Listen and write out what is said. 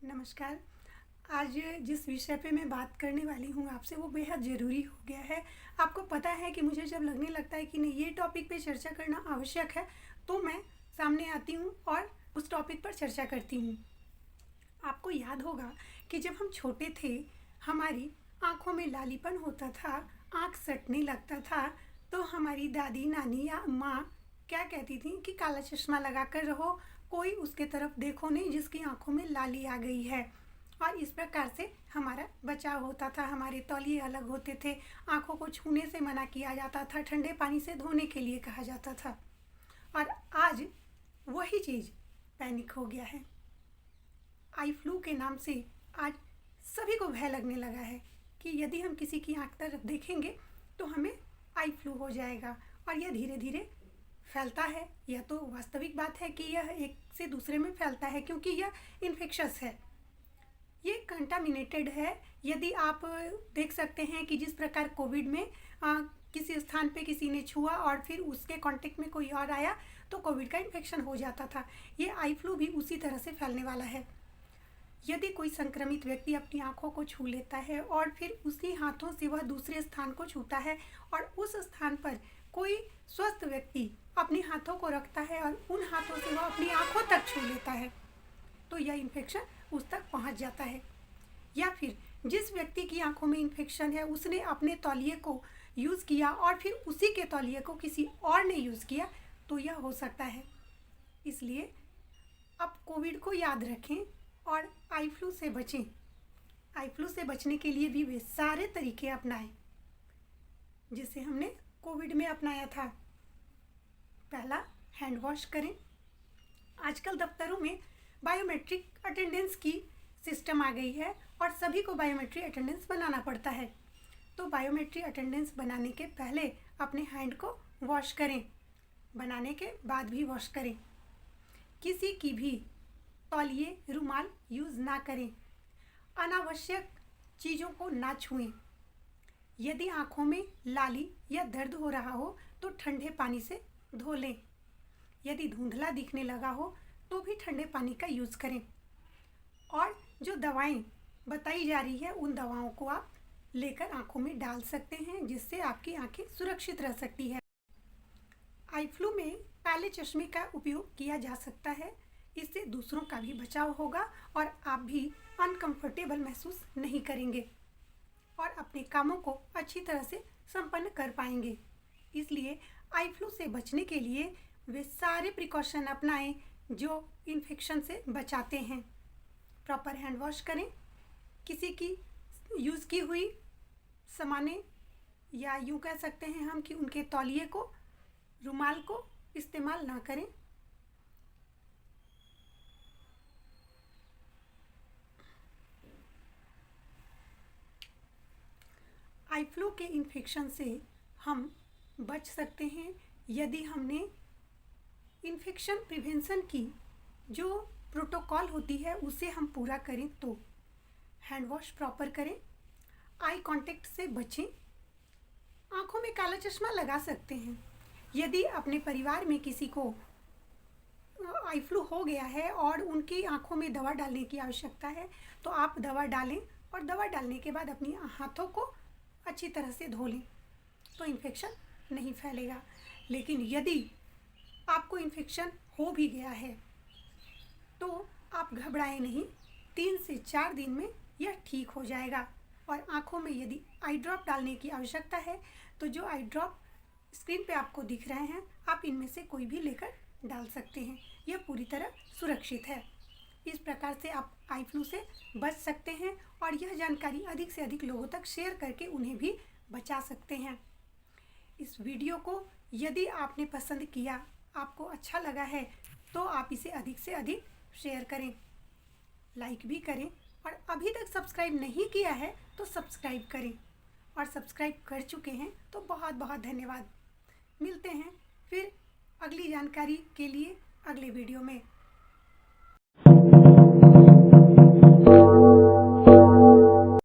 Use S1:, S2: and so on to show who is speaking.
S1: नमस्कार। आज जिस विषय पे मैं बात करने वाली हूँ आपसे वो बेहद ज़रूरी हो गया है। आपको पता है कि मुझे जब लगने लगता है कि नहीं ये टॉपिक पे चर्चा करना आवश्यक है, तो मैं सामने आती हूँ और उस टॉपिक पर चर्चा करती हूँ। आपको याद होगा कि जब हम छोटे थे, हमारी आँखों में लालीपन होता था, आँख सटने लगता था, तो हमारी दादी, नानी या माँ क्या कहती थीं कि काला चश्मा लगा कर रहो, कोई उसके तरफ देखो नहीं जिसकी आँखों में लाली आ गई है। और इस प्रकार से हमारा बचाव होता था, हमारे तौलिए अलग होते थे, आँखों को छूने से मना किया जाता था, ठंडे पानी से धोने के लिए कहा जाता था। और आज वही चीज़ पैनिक हो गया है। आई फ्लू के नाम से आज सभी को भय लगने लगा है कि यदि हम किसी की आँख तरफ देखेंगे तो हमें आई फ्लू हो जाएगा। और यह धीरे धीरे फैलता है। यह तो वास्तविक बात है कि यह एक से दूसरे में फैलता है, क्योंकि यह इन्फेक्शस है, ये कंटामिनेटेड है। यदि आप देख सकते हैं कि जिस प्रकार कोविड में किसी स्थान पे किसी ने छुआ और फिर उसके कांटेक्ट में कोई और आया तो कोविड का इन्फेक्शन हो जाता था, ये आई फ्लू भी उसी तरह से फैलने वाला है। यदि कोई संक्रमित व्यक्ति अपनी आँखों को छू लेता है और फिर उसी हाथों से वह दूसरे स्थान को छूता है और उस स्थान पर कोई स्वस्थ व्यक्ति अपने हाथों को रखता है और उन हाथों से वह अपनी आँखों तक छू लेता है, तो यह इन्फेक्शन उस तक पहुंच जाता है। या फिर जिस व्यक्ति की आंखों में इन्फेक्शन है उसने अपने तौलिए को यूज़ किया और फिर उसी के तौलिए को किसी और ने यूज़ किया, तो यह हो सकता है। इसलिए अब कोविड को याद रखें और आई फ्लू से बचें। आई फ्लू से बचने के लिए भी वे सारे तरीके अपनाएं जिसे हमने कोविड में अपनाया था। पहला, हैंड वॉश करें। आजकल दफ्तरों में बायोमेट्रिक अटेंडेंस की सिस्टम आ गई है और सभी को बायोमेट्रिक अटेंडेंस बनाना पड़ता है। तो बायोमेट्रिक अटेंडेंस बनाने के पहले अपने हैंड को वॉश करें, बनाने के बाद भी वॉश करें। किसी की भी तौलिए, रुमाल यूज़ ना करें। अनावश्यक चीज़ों को ना छुएं। यदि आँखों में लाली या दर्द हो रहा हो तो ठंडे पानी से धो लें। यदि धुंधला दिखने लगा हो तो भी ठंडे पानी का यूज़ करें। और जो दवाएं बताई जा रही है उन दवाओं को आप लेकर आँखों में डाल सकते हैं, जिससे आपकी आँखें सुरक्षित रह सकती है। आई फ्लू में काले चश्मे का उपयोग किया जा सकता है, इससे दूसरों का भी बचाव होगा और आप भी अनकंफर्टेबल महसूस नहीं करेंगे और अपने कामों को अच्छी तरह से संपन्न कर पाएंगे। इसलिए आई फ्लू से बचने के लिए वे सारे प्रिकॉशन अपनाएं जो इन्फेक्शन से बचाते हैं। प्रॉपर हैंड वॉश करें। किसी की यूज़ की हुई सामानें या यूँ कह सकते हैं हम कि उनके तौलिए को, रुमाल को इस्तेमाल ना करें। आई फ्लू के इन्फेक्शन से हम बच सकते हैं यदि हमने इन्फेक्शन प्रिवेंशन की जो प्रोटोकॉल होती है उसे हम पूरा करें। तो हैंड वॉश प्रॉपर करें, आई कांटेक्ट से बचें। आँखों में काला चश्मा लगा सकते हैं। यदि अपने परिवार में किसी को आई फ्लू हो गया है और उनकी आँखों में दवा डालने की आवश्यकता है तो आप दवा डालें और दवा डालने के बाद अपनी हाथों को अच्छी तरह से धो लें, तो इन्फेक्शन नहीं फैलेगा। लेकिन यदि आपको इन्फेक्शन हो भी गया है तो आप घबराएं नहीं, 3 से 4 दिन में यह ठीक हो जाएगा। और आँखों में यदि आई ड्रॉप डालने की आवश्यकता है तो जो आई ड्रॉप स्क्रीन पे आपको दिख रहे हैं आप इनमें से कोई भी लेकर डाल सकते हैं। यह पूरी तरह सुरक्षित है। इस प्रकार से आप आई फ्लू से बच सकते हैं और यह जानकारी अधिक से अधिक लोगों तक शेयर करके उन्हें भी बचा सकते हैं। इस वीडियो को यदि आपने पसंद किया, आपको अच्छा लगा है, तो आप इसे अधिक से अधिक शेयर करें, लाइक भी करें और अभी तक सब्सक्राइब नहीं किया है तो सब्सक्राइब करें और सब्सक्राइब कर चुके हैं तो बहुत बहुत धन्यवाद। मिलते हैं फिर अगली जानकारी के लिए अगले वीडियो में।